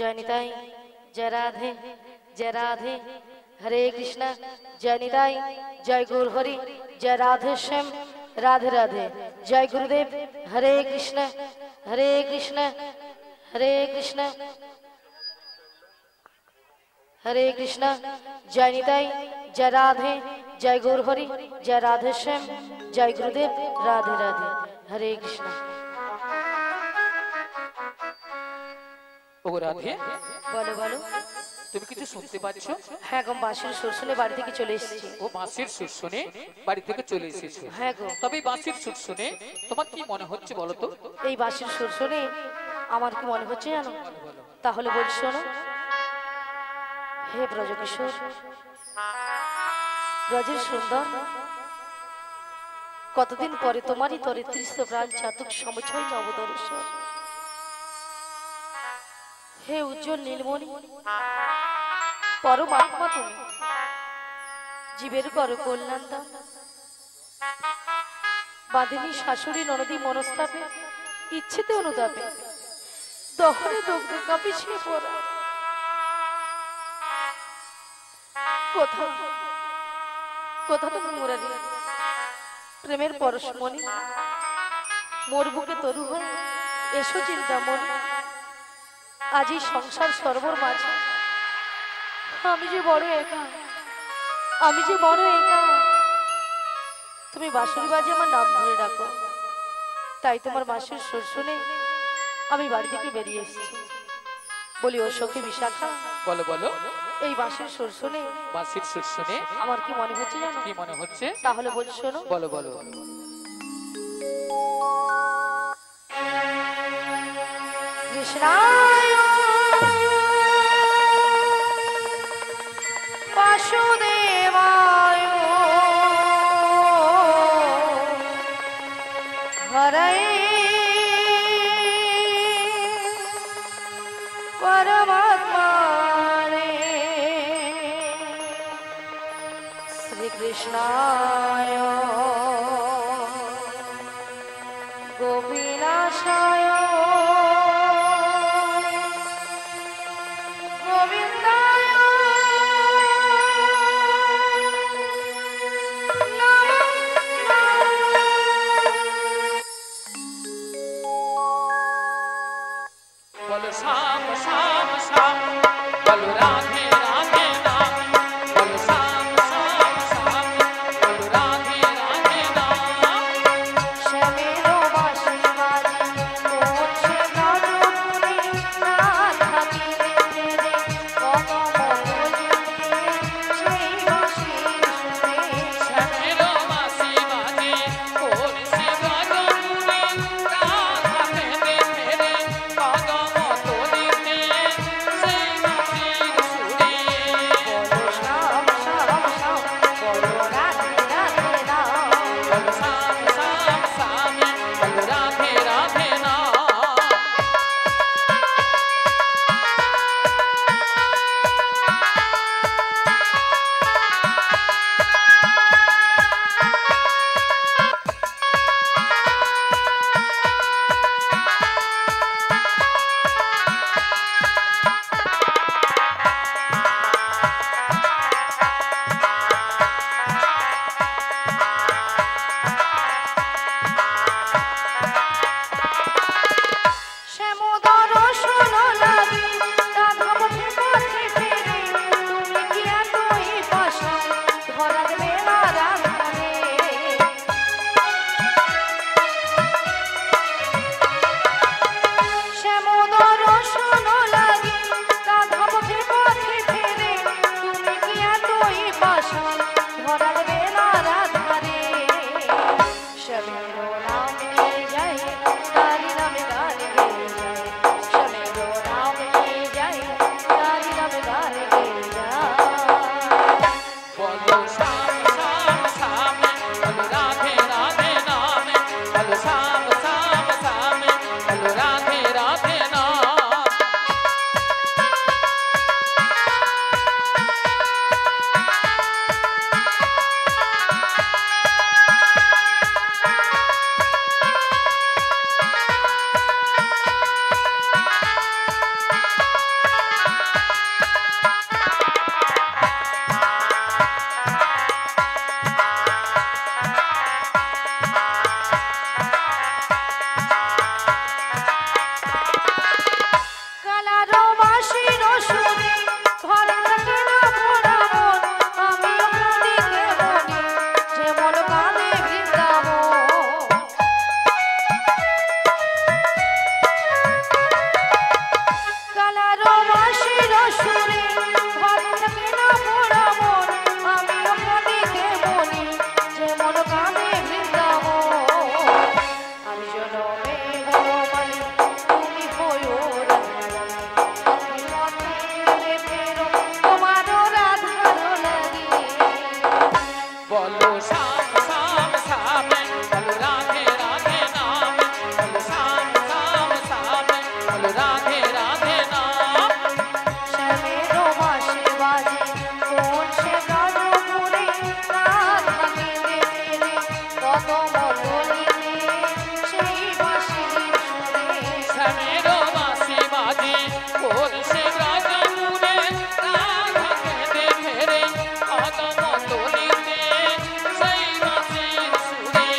जय निताई जय राधे हरे कृष्णा जय निताई जय गौर हरि जय राधे श्याम राधे राधे जय गुरुदेव हरे कृष्णा हरे कृष्णा हरे कृष्णा हरे कृष्णा जय निताई जय राधे जय गौर हरि जय राधे श्याम जय गुरुदेव राधे राधे हरे कृष्णा। ও রাধে বলো বলো তুমি কিছু শুনতে পাচ্ছ? হ্যাঁ গো বাঁশির সুর শুনে বাড়ি থেকে চলে এসেছি। ও বাঁশির সুর শুনে বাড়ি থেকে চলে এসেছো? হ্যাঁ গো। তবে এই বাঁশির সুর শুনে তোমার কি মনে হচ্ছে বলো তো? এই বাঁশির সুর শুনে আমার কি মনে হচ্ছে জানো? তাহলে বল শোনো। হে ব্রজকিশোর ব্রজের সুন্দর কতদিন পরে তোমারই তরে তৃষ্ণ প্রাণ চাতক সমছয় নবদর্শন। হে উজ্জ্বল নীলমণি পরমাত্মা তুমি জীবের করো কল্যাণ দান। বাঁধিনী শাশুড়ি ননদী মনস্তাপে ইচ্ছেতে অনুতাপে দহনে দগ্ধে কাঁপিছিয়ে পড়া কোথা কোথা তুমি মুরারি প্রেমের পরশমণি মোর বুকে তরু হয় এসো চিন্তামণি। আজ এই সংসার সর্বর মাঝে আমি যে বড় একা আমি যে বড় একা। তুমি বাঁশুরি বাজে আমার নাম ধরে ডাকো তাই তোমার বাঁশির সুর শুনে আমি বাড়ি থেকে বেরিয়ে এসেছি। বলি ও সখী বিশাখা বলো বলো এই বাঁশির সুর শুনে বাঁশির সুর শুনে আমার কি মনে হচ্ছে জানো? কি মনে হচ্ছে? তাহলে বল শোনো। বলো বলো কৃষ্ণায় বাসুদেবায় হরে পরমাত্মনে শ্রীকৃষ্ণায় গোপীনাশায় বলো শ্যাম শ্যাম শ্যাম বলো রাধে রাধে নাম বলো শ্যাম শ্যাম শ্যাম বলো রাধে রাধে নাম শ্যামের বাঁশি বাজে কোন সে গানপুরে রাত ভাঙিলে ফেরে কদম তলিতে সেই বাঁশির সুরে শ্যামের বাঁশি বাজে কোন সে রাজাপুরে রাধা কেঁদে ফেরে কদম তলিতে সেই বাঁশির সুরে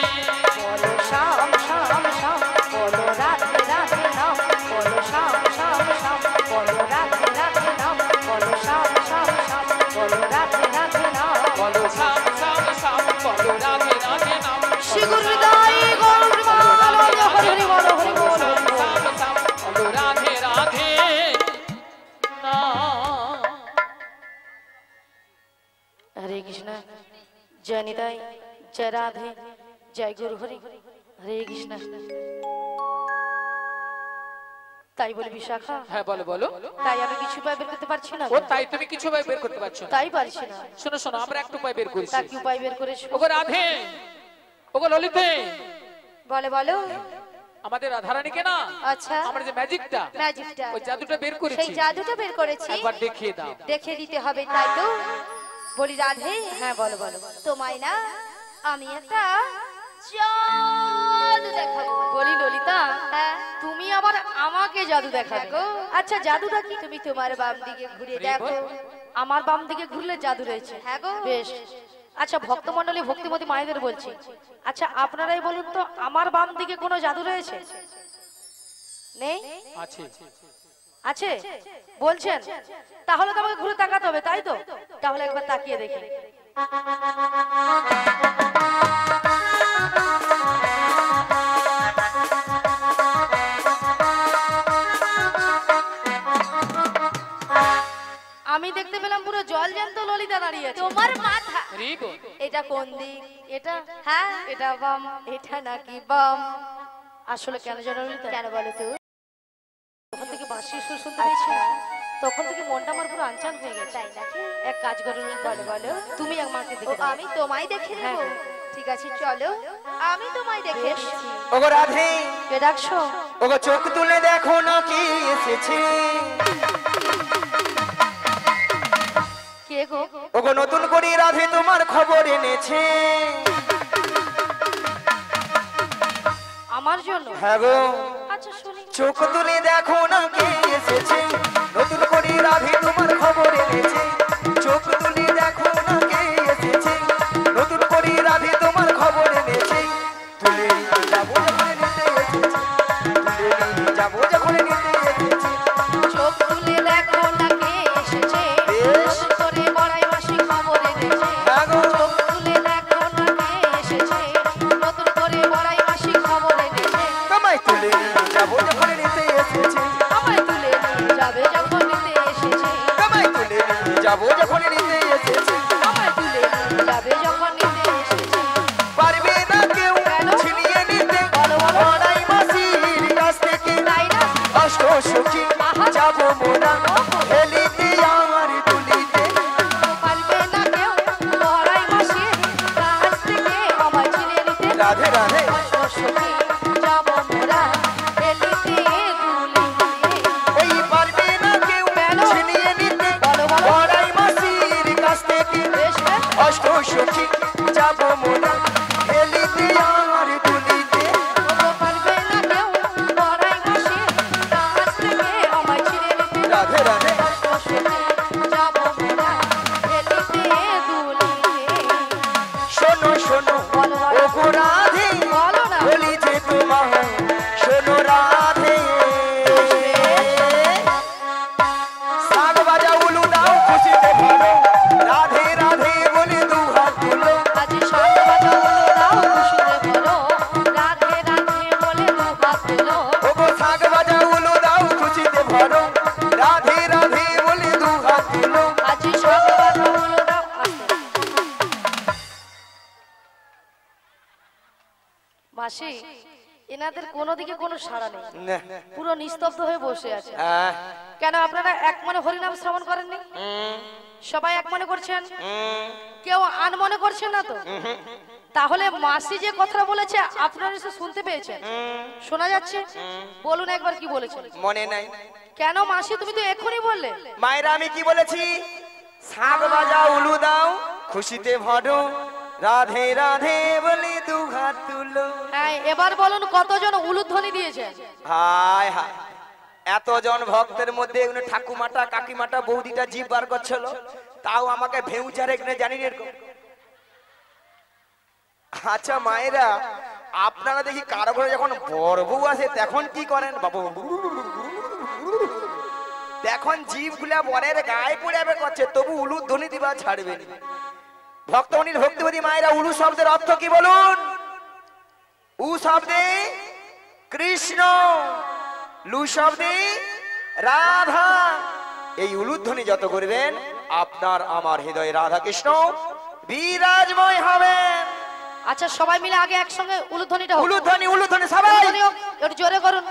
বলো শ্যাম শ্যাম শ্যাম বলো রাধে রাধে নাম বলো শ্যাম শ্যাম শ্যাম বলো রাধে রাধে নাম বলো শ্যাম শ্যাম শ্যাম বলো রাধে রাধে নাম বলো শ্যাম শ্যাম শ্যাম বলো রাধে রাধে নাম শিগুর হৃদয় গৌর মাল হরি হরি বল হরি বল শ্যাম শ্যাম শ্যাম বলো রাধে রাধে নাম हरे कृष्ण जय निताई जय राधे जय गुरु हरि हरे कृष्ण তাই বলে বিশাখা হ্যাঁ বলো বলো তাই আমি কিছু উপায় বের করতে পারছি না ও তাই তুমি কিছু উপায় বের করতে পারছো না তাই পারছি না শোনো শোনো আমরা একটু উপায় বের করেছি তা কি উপায় বের করেছো ওগো রাধে ওগো ললিতে বলে বলো আমাদের রাধারানীকে না আচ্ছা আমরা যে ম্যাজিকটা ম্যাজিকটা ওই জাদুটা বের সেই করেছি জাদুটা বের করেছি একবার দেখিয়ে দাও দেখে দিতে হবে তাই তো বলি রাধে, হ্যাঁ বলো বলো তোমায় না আমি একটা জাদু দেখাবো। বলি ললিতা হ্যাঁ তুমি আবার আমাকে জাদু দেখাবে দেখো। আচ্ছা জাদুটা কি তুমি তোমার বাম দিকে ঘুরে আরে দেখো। বল। আমার বাম দিকে ঘুরলে জাদু রয়েছে হ্যাঁ গো। বেশ আচ্ছা ভক্তমণ্ডলী ভক্তিমতী মায়েদের বলছি আচ্ছা আপনারাই বলুন তো আমার বাম দিকে কোনো জাদু রয়েছে নেই আছে আছে বলছেন তাহলে তো আমাকে ঘুরে তাকাতে হবে তাই তো তাহলে একবার তাকিয়ে দেখি আমি দেখতে পেলাম পুরো জল জ্যান্ত ললিতা দাঁড়িয়ে আছে তোমার মাথা রিবো এটা কোন দিক? এটা হ্যাঁ এটা বাম এটা নাকি বাম? আসলে কেন জানো ললিতা কেন বলো তো? তখন থেকে বাঁশির সুর শুনতে পেয়েছি তখন থেকে মনটা আমার পুরো আনচান হয়ে গেছে তাই নাকি? এক কাজ করো ললিতা, বলো, বলো। তুমি আমাকে ও, দেখে দাও। আমি তোমায় দেখে নেব। হ্যাঁ। ঠিক আছে চলো, আমি তোমায় দেখে বেশ। এসেছি। ওগো রাধে, কে ডাকছো ওগো চোখ তুলে দেখো না কি এসেছে। কে গো ওগো নতুন করে রাধে তোমার খবর এনেছে। আমার জন্য হ্যাঁ গো, আচ্ছা শুনি চোখ তুলে দেখো না কে এসেছে। নতুন করে রাধে তোমার খবর এনেছে। চোখ তুলে দেখো না কে এসেছে। নতুন করে রাধে তোমার খবর এনেছে। তুলে নিয়ে যাবো যখন নিতে এসেছে। তুলে নিয়ে যাবো যখন নিতে এসেছে। চোখ তুলে দেখো না কে এসেছে বেশ। নতুন করে বড়াই মাসি খবর এনেছে হ্যাঁ গো। চোখ তুলে দেখো না কে এসেছে নতুন করে বড়াই মাসি খবর এনেছে তোমায় তুলে নিয়ে যাবো যখন নিতে এসেছে। আমায় তুলে নিয়ে যাবে যখন নিতে এসেছে তোমায় তুলে নিয়ে যাবো যখন নিতে এসেছে। আমায় তুলে নিয়ে যাবে যখন নিতে এসেছে পারবে না কেউ কেন? ছিনিয়ে নিতে বলো, বলো। বড়াই মাসির কাছ থেকে। তাই না অষ্ট সখী আহা। যাবো মোরা হেলিতে আর তুলিতে। পারবে না কেউ বড়াই মাসি কাছ থেকে আমায় ছিনে নিতে রাধে রাধে, সখী যাব মোরা এলিতে দুলিতে ওই পারবে না কেউ কেন? ছিনিয়ে নিতে বলো, বলো। বড়াই মাসির কাছ থেকে। বেশ বেশ অষ্ট সখী যাবো মোরা হেলিতে আর তুলিতে। পারবে না কেউ বড়াই মাসি কাছ থেকে আমায় ছিনে নিতে রাধে রাধে, সখী যাব মোরা এলিতে দুলিতে শোনো শোনো বলো, বলো। ওগো রাধে, বলো না বলি যে তোমায় শোনো রাধে। শাক বাজা উলু দাও খুশিতে ভরো। রাধে রাধে বলে দু হাত তুলো। আজি সাত বাজা হলো দাও খুশিতে বলো রাধে রাধে বলে দু হাত তুলো ওগো শাক বাজা উলু দাও খুশিতে ভরো। রাধে রাধে বলে দু হাত তুলো। আজি সাত বাজা হলো দাও মাসি এনাদের কোনো দিকে কোনো সাড়া নেই পুরো নিস্তব্ধ হয়ে বসে আছে কেন আপনারা এক মনে হরিনাম শ্রবণ করেননি সবাই এক মনে করছেন? কেউ আন মনে করছেন না তো? তাহলে মাসি যে কথাটা বলেছে আপনারা এসে শুনতে পেয়েছেন? শোনা যাচ্ছে? বলুন একবার কি বলেছেন। মনে নাই। কেন মাসি, তুমি তো এখনই বললে। মায়েরা আমি কি বলেছি? শাক বাজাও উলু দাও খুশিতে ভরো রাধে রাধে বলি দু হাত তুলো। হ্যাঁ, এবার বলুন কতজন উলুধ্বনি দিয়েছে? হায় হায়, এতজন ভক্তের মধ্যে এগুলো ঠাকুমাটা কাকিমাটা বৌদিটা জিভ বার করছিল, তাও আমাকে ভেউচার এখানে জানি না এরকম। আচ্ছা মায়েরা, আপনারা দেখি কারো ঘরে যখন বড় বউ আসে তখন কি করেন? বাবু তখন জিভ গুলা বরের গায়ে পড়ে করছে, তবু উলু ধ্বনি দিবা ছাড়বেন। ভক্তমণির ভক্তিবতী মায়েরা, উলু শব্দের অর্থ কি বলুন? উ শব্দে কৃষ্ণ, লু শব্দে রাধা। এই উলুধ্বনি যত করবেন আপনার আমার হৃদয়ে রাধা কৃষ্ণ বিরাজময় হবেন। আচ্ছা সবাই মিলে আগে একসঙ্গে উলুধ্বনিটা হোক। উলুধ্বনি উলুধ্বনি সবাই উলুধ্বনি হোক, একটু জোরে করুন।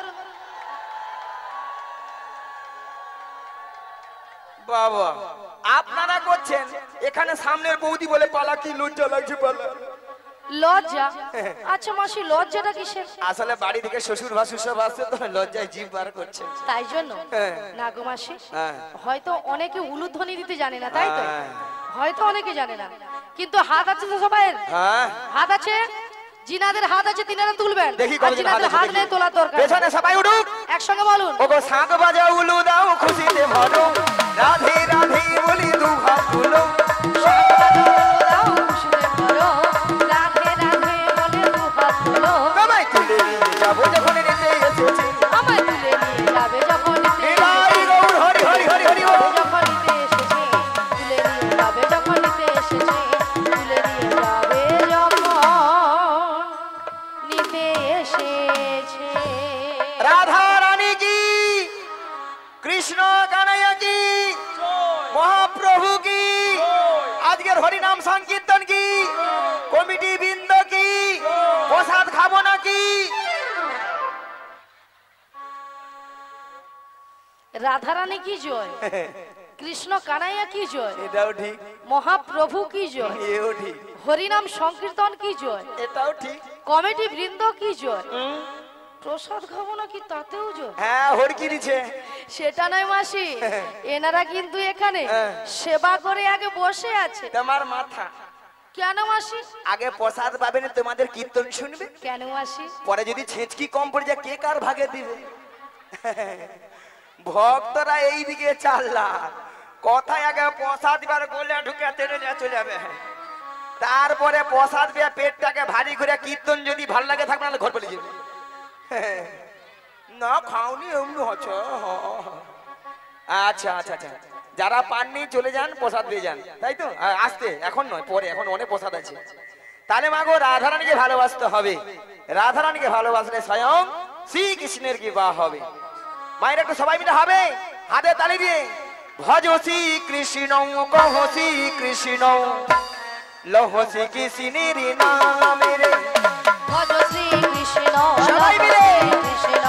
বাবা আপনারা করছেন, এখানে সামনের বৌদি বলে পালা, কি লজ্জা লাগছে পালা। লজ্জা? আচ্ছা মাসি, লজ্জাটা কিসের? আসলে বাড়ি থেকে শ্বশুর ভাসুর সব আসছে তো লজ্জায় জিভ বার করছে। তাই জন্য হ্যাঁ। না গো মাসি, হ্যাঁ। হয়তো অনেকে উলুধ্বনি দিতে জানে না, তাই তো? হ্যাঁ। হয়তো অনেকে জানে না, কিন্তু হাত আছে তো সবাই? হ্যাঁ হাত আছে। জিনাদের হাত আছে তিনারা তুলবেন। দেখি আর কতজন হাত জিনাদের আছে হাত দেখি। নেই, তোলার দরকার নেই। পেছনে সবাই উঠুক, একসঙ্গে বলুন। ওগো শাক বাজাও উলু দাও খুশিতে ভরো রাধে রাধে বলি দু হাত তুলো। দাও খুশিতে ভরো, রাধে রাধে বলে দু হাত তোলো। সবাই তুলে নিয়ে যাবো যখন নিতে এসেছি, আমায় তুলে নিয়ে যাবে যখন নিতে নিতাই গৌর হরি হরি হরি হরি ও। যখন নিতে এসেছে, তুলে নিয়ে যাবে যখন নিতে এসেছে, তুলে নিয়ে যাবে যখন নিতে এসেছে। রাধা রানী কি, কৃষ্ণ কানাইয়া কি, মহাপ্রভু কি, আজকের হরিনাম সংকীর্তন কি, কমিটি বৃন্দ কি, প্রসাদ খাবো নাকি? রাধারানী কি জয়, কৃষ্ণ কানাইয়া কি জয়, এটাও ঠিক, মহাপ্রভু কি জয়, এও ঠিক, হরিনাম সংকীর্তন কি জয়, এটাও ঠিক। কমিটি বৃন্দ কি জয়, প্রসাদ খাবো নাকি তাতেও জয়। হ্যাঁ হড়কি দিছে। সেটা নয় মাসি, এনারা কিন্তু এখানে সেবা করে আগে বসে আছে। তোমার মাথা কেন মাসি? আগে প্রসাদ পাবেন, তোমাদের কীর্তন শুনবে, কেন মাসি? পরে যদি ছেঁচকি কম পড়ে যায় কে কার ভাগে দিবে। ভক্তরা এইদিকে চাল্লা, কথায় আগে প্রসাদ দিবার গোলে ঢুকে তেড়ে চলে যাবে, তারপরে প্রসাদ পেয়ে পেটটাকে ভারী করে কীর্তন যদি ভালো লাগে থাকবে না ঘর পেলে যাবে। না খাওনি এমনি হচ্ছে। আচ্ছা আচ্ছা আচ্ছা, যারা পাননি চলে যান, প্রসাদ পেয়ে যান, তাই তো? আসতে এখন নয়, পরে, এখন অনেক প্রসাদ আছে। তাহলে মাগো রাধারানীকে ভালোবাসতে হবে, রাধারানীকে ভালোবাসলে স্বয়ং শ্রীকৃষ্ণের কৃপা হবে। মায়ের একটু সবাই মিলে হবে, হাতে তালি দিয়ে ভজ শ্রী কৃষ্ণ কহ শ্রী কৃষ্ণ লহ শ্রী কৃষ্ণের নামে রে। ভজ শ্রী কৃষ্ণ, সবাই মিলে। কৃষ্ণ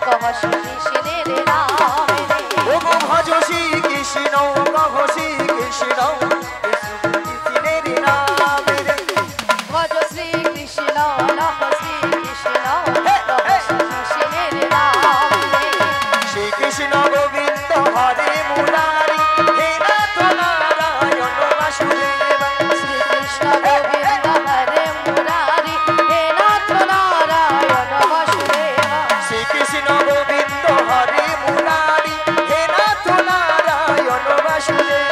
কহ শ্রী কৃষ্ণের নামে রে। ওগো ভজ শ্রী কৃষ্ণ কহ শ্রী কৃষ্ণ কৃষ্ণের নামে রে। ভজ শ্রী কৃষ্ণ, লহ শ্রী কৃষ্ণ, লহ শ্রী কৃষ্ণের নামে রে। শ্রী কৃষ্ণ গোবিন্দ হরে মুরারি হে নাথ নারায়ণ বাসুদেব। শ্রীকৃষ্ণ গোবিন্দ হরে মুরারি, হে নাথ নারায়ণ বাসুদেব। শ্রীকৃষ্ণ গোবিন্দ হরে মুরারি হে নাথ নারায়ণ বাসুদেব।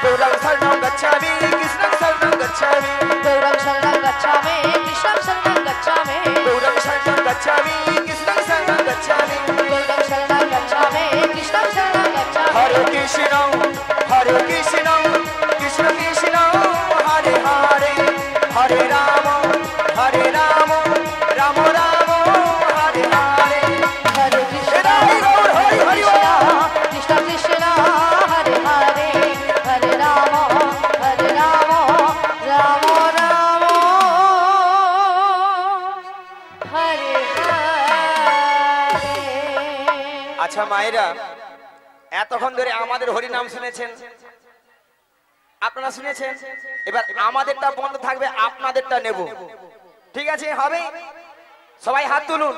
গৌরং শরণং গচ্ছামি কৃষ্ণং শরণং গচ্ছামি। গৌরং শরণং গচ্ছামি, কৃষ্ণং শরণং গচ্ছামি। গৌরং শরণং গচ্ছামি কৃষ্ণং শরণং গচ্ছামি। গৌরং শরণং গচ্ছামি, কৃষ্ণং শরণং গচ্ছামি। হরে কৃষ্ণ হরে কৃষ্ণ কৃষ্ণ কৃষ্ণ হরে হরে, হরে রাম রাম রাম হরে হরে। হরে কৃষ্ণ হরে গৌর হরি হরি বল। কৃষ্ণ কৃষ্ণ হরে হরে, হরে রাম রাম রাম হরে হরে। মায়েরা এতক্ষণ ধরে আমাদের হরি নাম শুনেছেন, আপনারা শুনেছেন, এবার আমাদেরটা বন্ধ থাকবে, আপনাদেরটা নেব, ঠিক আছে? হবে? সবাই হাত তুলুন,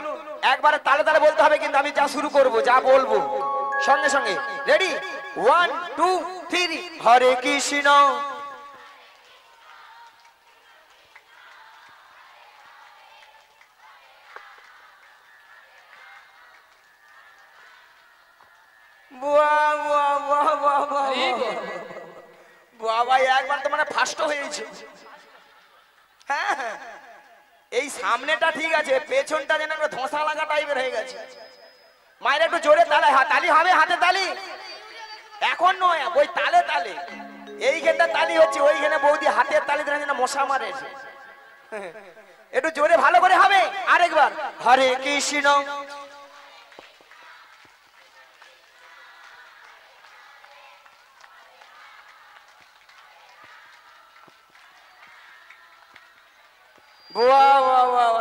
একবারে তালে তালে বলতে হবে, কিন্তু আমি যা শুরু করব, যা বলবো সঙ্গে সঙ্গে। রেডি? 1 2 3 হরে কৃষ্ণ। বাহ বাহ বাহ বাহ বাহ বাবা, একবার তো মানে ফার্স্ট হয়েছে। হ্যাঁ হ্যাঁ, এই সামনেটা ঠিক আছে, পেছনটা যেন একটা ধোঁসা লাগা টাইপের হয়ে গেছে। মায়ের একটু জোরে তালে, তালি হবে, হাতে তালি এখন নয়, ওই তালে তালে এইখানটা তালি হচ্ছে, ওইখানে বৌদি হাতের তালি দেন যেন মশা মারে। একটু জোরে ভালো করে হবে, আরেকবার হরে কৃষ্ণ। বাহ বাহ বাহ,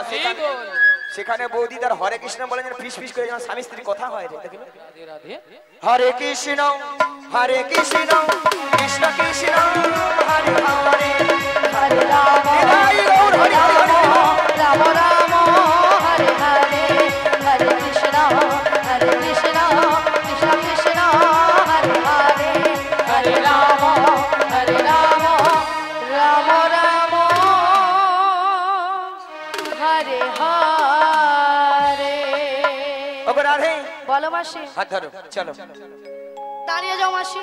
সেখানে বৌদি তার হরে কৃষ্ণ বলে যেন ফিস ফিস করে যেন স্বামী স্ত্রী কথা হয় রে। দেখুন, রাধে রাধে। হরে কৃষ্ণ কৃষ্ণ কৃষ্ণ হরে হরে, হরে রাম নিতাই গৌর হরি হরি হরি। রাম রাম হরে হরে, হরে কৃষ্ণ কৃষ্ণ কৃষ্ণ হরে হরে, হরে রাম রাম রাম হরে হরে। ওগো রাধে, বলো মাসি। হাত ধরো, চলো। দাঁড়িয়ে যাও মাসি।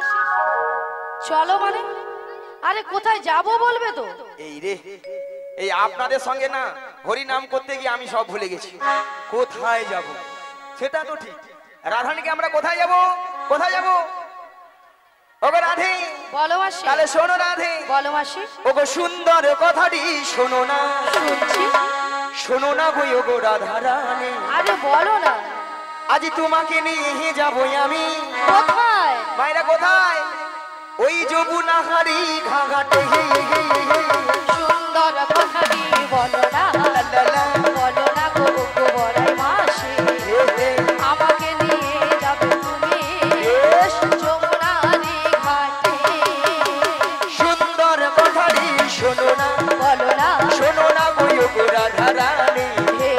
চলো মানে? আরে কোথায় যাবো বলবে তো? এই রে, এই আপনাদের সঙ্গে না হরি নাম করতে গিয়ে আমি সব ভুলে গেছি। কোথায় যাব সেটা তো ঠিক, রাধানীকে আমরা কোথায় যাব? কোথায় যাব? ওগো রাধে, বলো মাসি। তাহলে শোনো রাধে, বলো মাসি। ওগো সুন্দর কথাটি শোনো না, শুনছি। শোনো না গো ওগো রাধা রানী, আরে বলো না। আজ তোমাকে নিয়ে যাবো আমি। কোথায়? মায়েরা কোথায়? ওই যমুনা হারি ঘাঘাটে। সুন্দর কথাটি বলো না, বলো না গো গো বড়াই মাসি, আমাকে নিয়ে যাবে তুমি যমুনারি ঘাটে। সুন্দর কথাটি শোনো না, বলো না। শোনো না গো ওগো রাধা রানী, হে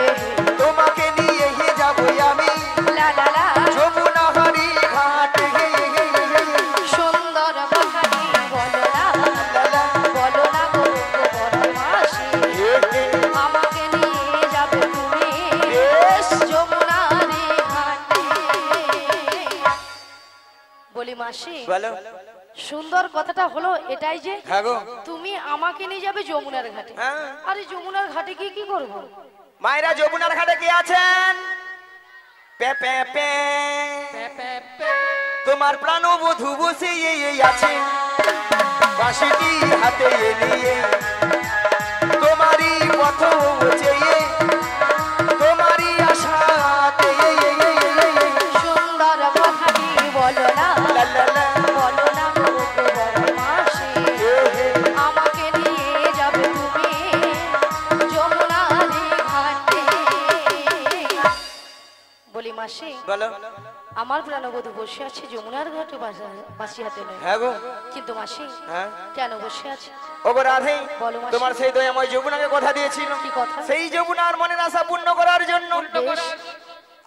তোমাকে নিয়ে যাবো আমি লা লা লা। যমুনা হারি ঘাটে। সুন্দর কথাটি বলো না, বলো না গো গো বড়াই মাসি, আমাকে নিয়ে যাবে তুমি যমুনারি ঘাটে। বলি মাসি, বলো। সুন্দর কথাটা হলো এটাই যে হ্যাঁ গো, তুমি আমাকে নিয়ে যাবে যমুনার ঘাটে। হ্যাঁ। আরে যমুনার ঘাটে গিয়ে কি করব? মায়েরা যমুনার ঘাটে কে আছেন? Pay pay pay, pay pay pay. তোমার প্রাণবধূ বসে আছে বাঁশিটি হাতে নিয়ে, তোমারই পথ চেয়ে, তোমারই আশাতে। সুন্দর কথাটি বলো না, লা লা লা, বলো না গো গো বড় মাসি, হে হে। আমাকে নিয়ে যাবে তুমি যমুনারি ঘাটে। বলি মাসি, বলো। আমার প্রাণবধূ বসে আছে যমুনার ঘাটে বাঁশি হাতে নয়, হ্যাঁ গো, কিন্তু মাসি হ্যাঁ। কেন বসে আছে? ওগো রাধে, বলো মাসি। তোমার সেই দয়াময় যমুনাকে কথা দিয়েছিল, কি কথা? সেই যমুনার মনের আশা পূর্ণ করার জন্য বেশ,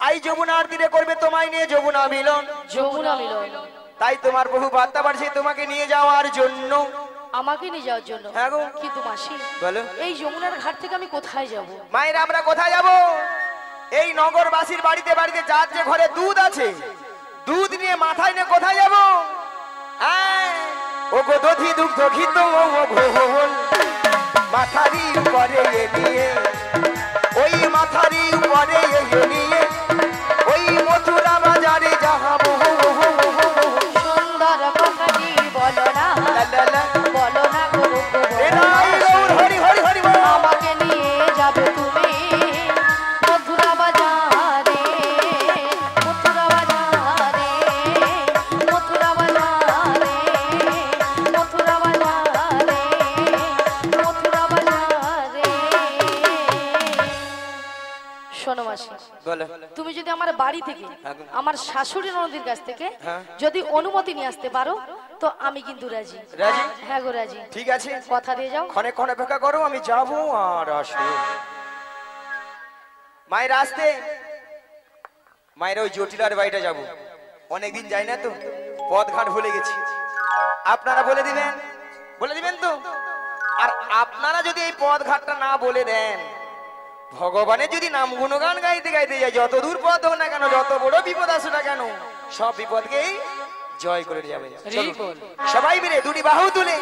আই যমুনার তীরে করবে তোমায় নিয়ে যমুনা মিলন। যমুনা মিলন। তাই তোমার বহু বার্তা বাড়ছে তোমাকে নিয়ে যাওয়ার জন্য। আমাকে নিয়ে যাওয়ার জন্য? হ্যাঁ গো। কিন্তু মাসি, বলো। এই যমুনার ঘাট থেকে আমি কোথায় যাব? মায়ের আমরা কোথায় যাব? এই নগরবাসীর বাড়িতে বাড়িতে যার যে ঘরে দুধ আছে, দুধ নিয়ে মাথায় নিয়ে কোথায় যাব? ও গো দধি দুগ্ধ ঘিত ঘোল, মাথারি উপরে নিয়ে, ওই মাথারি উপরে নিয়ে, ওই মথুরা বাজারে যাবো। সুন্দর কথাটি বলো না, লা লা লা, বলো না গো গো বড় এরাই গৌর মাসি, হরি হরি হরি বল। আমাকে নিয়ে যাবে তুমি মথুরা বাজারে, মথুরা বাজারে, মথুরা বাজারে, মথুরা বাজারে, মথুরা বাজারে। শোনো মাসি, বলো। থেকে হ্যাঁ। আমার শাশুড়ি ননদির কাছ থেকে হ্যাঁ। যদি অনুমতি নিয়ে আসতে পারো তো আমি কিন্তু রাজি। রাজি? হ্যাঁ গো রাজি। ঠিক আছে, কথা দিয়ে যাও। ক্ষণে ক্ষণে অপেক্ষা করো, আমি যাবো আর আসবো। মায়ের আসতে, মায়ের ওই জটিলার বাড়িটা যাবো, অনেকদিন যাই না তো, পথ ঘাট ভুলে গেছি। আপনারা বলে দিবেন, বলে দিবেন তো? আর আপনারা যদি এই পথ ঘাটটা না বলে দেন, ভগবানের যদি নাম গুণগান গাইতে গাইতে যায়, যত দূর পথ হোক না কেন, যত বড় বিপদ আসে না কেন, সব বিপদকেই জয় করে যাবে। চলো, বল। সবাই মিলে দুটি বাহু তুলে